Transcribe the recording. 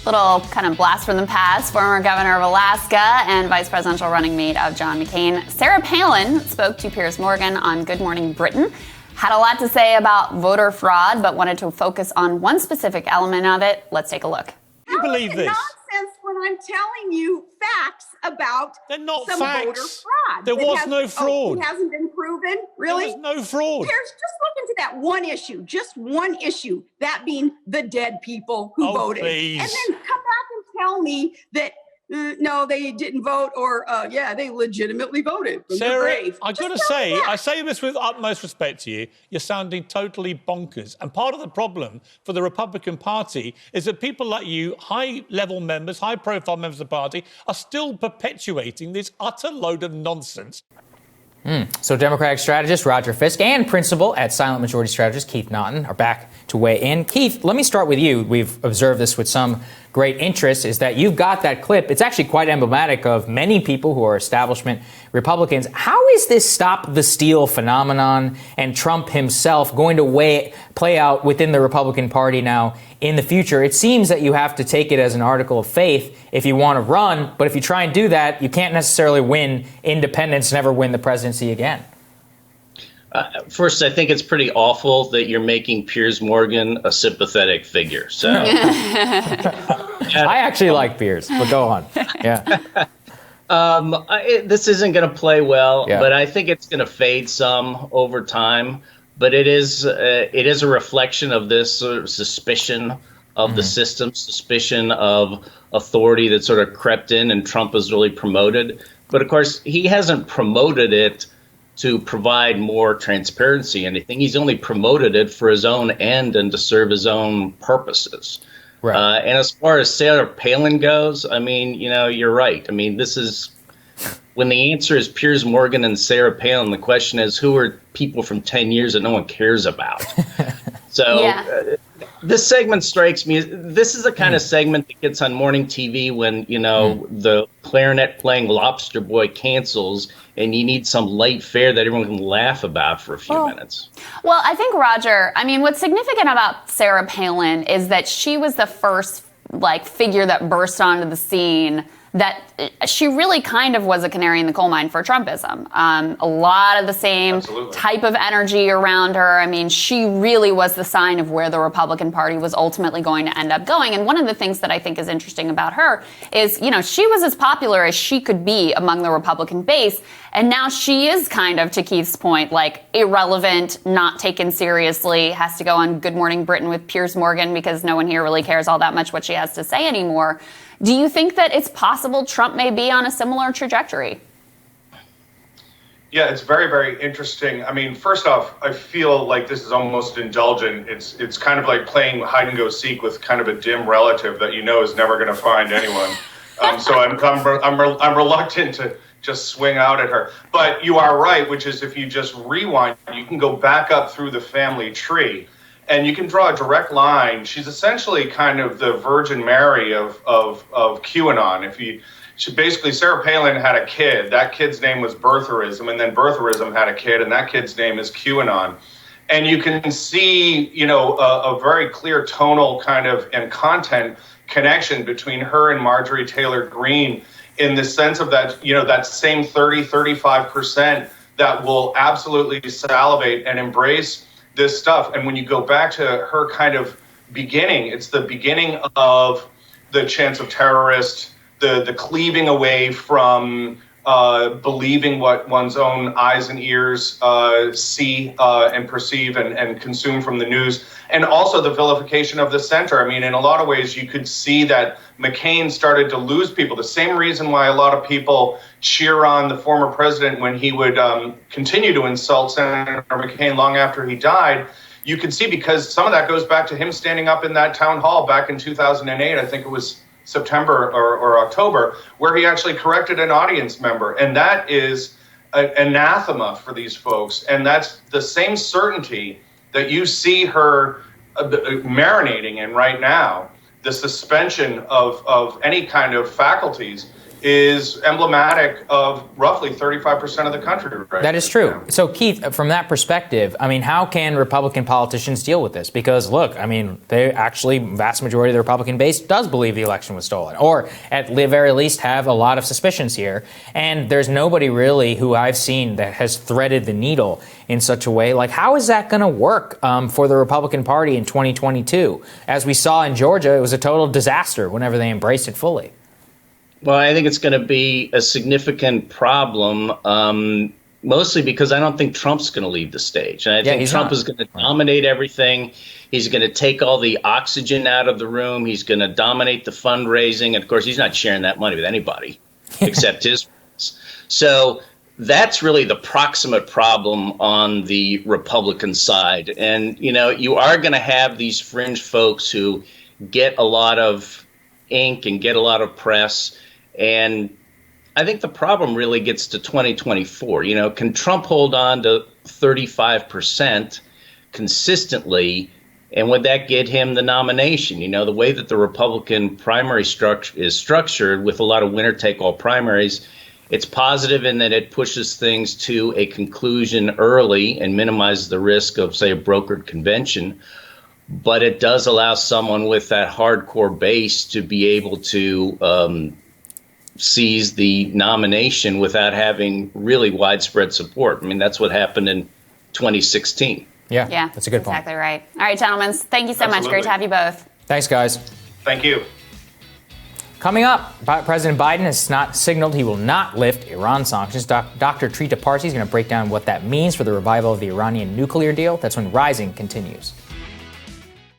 Little kind of blast from the past. Former governor of Alaska and vice presidential running mate of John McCain, Sarah Palin spoke to Piers Morgan on Good Morning Britain. Had a lot to say about voter fraud, but wanted to focus on one specific element of it. Let's take a look. You believe this? Nonsense when I'm telling you facts about They're not some facts. voter fraud. There was no fraud. It hasn't been proven? Really? There was no fraud. Piers, just look into that one issue, just one issue, that being the dead people who voted. Please. And then come back and tell me that, no, they didn't vote, or, yeah, they legitimately voted. Sarah, I got to say, I say this with utmost respect to you, you're sounding totally bonkers. And part of the problem for the Republican Party is that people like you, high-level members, high-profile members of the party, are still perpetuating this utter load of nonsense. So Democratic strategist Roger Fisk and principal at Silent Majority strategist Keith Naughton are back to weigh in. Keith, let me start with you. We've observed this with some great interest, is that you've got that clip. It's actually quite emblematic of many people who are establishment Republicans. How is this stop the steal phenomenon and Trump himself going to play out within the Republican Party now in the future? It seems that you have to take it as an article of faith if you want to run, but if you try and do that, you can't necessarily win independence, never win the presidency again. First, I think it's pretty awful that you're making Piers Morgan a sympathetic figure. So, I actually like Piers, but go on. Yeah. This isn't going to play well, but I think it's going to fade some over time. But it is a reflection of this sort of suspicion of the system, suspicion of authority that sort of crept in and Trump has really promoted. But of course, he hasn't promoted it to provide more transparency, anything. He's only promoted it for his own end and to serve his own purposes. Right. And as far as Sarah Palin goes, I mean, you're right. I mean, this is when the answer is Piers Morgan and Sarah Palin, the question is, who are people from 10 years that no one cares about? So this segment strikes me. This is the kind of segment that gets on morning TV when, the clarinet playing Lobster Boy cancels and you need some light fare that everyone can laugh about for a few minutes. Well, I think, Roger, what's significant about Sarah Palin is that she was the first figure that burst onto the scene, that she really kind of was a canary in the coal mine for Trumpism. A lot of the same type of energy around her. She really was the sign of where the Republican Party was ultimately going to end up going. And one of the things that I think is interesting about her is, she was as popular as she could be among the Republican base. And now she is kind of, to Keith's point, irrelevant, not taken seriously, has to go on Good Morning Britain with Piers Morgan because no one here really cares all that much what she has to say anymore. Do you think that it's possible Trump may be on a similar trajectory? Yeah, it's very, very interesting. First off, I feel like this is almost indulgent. It's kind of like playing hide and go seek with kind of a dim relative that is never going to find anyone. So I'm reluctant to just swing out at her. But you are right, which is if you just rewind, you can go back up through the family tree. And you can draw a direct line. She's essentially kind of the Virgin Mary of QAnon. Basically, Sarah Palin had a kid. That kid's name was birtherism, and then birtherism had a kid, and that kid's name is QAnon. And you can see, a very clear tonal kind of and content connection between her and Marjorie Taylor Greene in the sense of that, that same 35% that will absolutely salivate and embrace this stuff. And when you go back to her kind of beginning, it's the beginning of the chance of terrorist, the cleaving away from believing what one's own eyes and ears see and perceive and consume from the news, and also the vilification of the center. In a lot of ways, you could see that McCain started to lose people. The same reason why a lot of people cheer on the former president when he would continue to insult Senator McCain long after he died. You can see because some of that goes back to him standing up in that town hall back in 2008. I think it was September or October, where he actually corrected an audience member. And that is anathema for these folks. And that's the same certainty that you see her marinating in right now, the suspension of any kind of faculties. is emblematic of roughly 35% of the country right That is true. So, Keith, from that perspective, I mean, how can Republican politicians deal with this? Because, look, I mean, they actually, vast majority of the Republican base does believe the election was stolen, or at the very least have a lot of suspicions here. And there's nobody really who I've seen that has threaded the needle in such a way. Like, how is that going to work for the Republican Party in 2022? As we saw in Georgia, it was a total disaster whenever they embraced it fully. Well, I think it's going to be a significant problem, mostly because I don't think Trump's going to leave the stage. And I think Trump is going to dominate everything. He's going to take all the oxygen out of the room. He's going to dominate the fundraising. And of course, he's not sharing that money with anybody except his friends. So that's really the proximate problem on the Republican side. And, you know, you are going to have these fringe folks who get a lot of ink and get a lot of press. And I think the problem really gets to 2024. You know, can Trump hold on to 35% consistently? And would that get him the nomination? You know, the way that the Republican primary structure is structured with a lot of winner-take-all primaries, it's positive in that it pushes things to a conclusion early and minimizes the risk of, say, a brokered convention. But it does allow someone with that hardcore base to be able to seize the nomination without having really widespread support. I mean, that's what happened in 2016. Yeah, that's a good point. Exactly right. All right, gentlemen, thank you so much. Great to have you both. Thanks, guys. Thank you. Coming up, President Biden has not signaled he will not lift Iran sanctions. Dr. Trita Parsi is going to break down what that means for the revival of the Iranian nuclear deal. That's when Rising continues.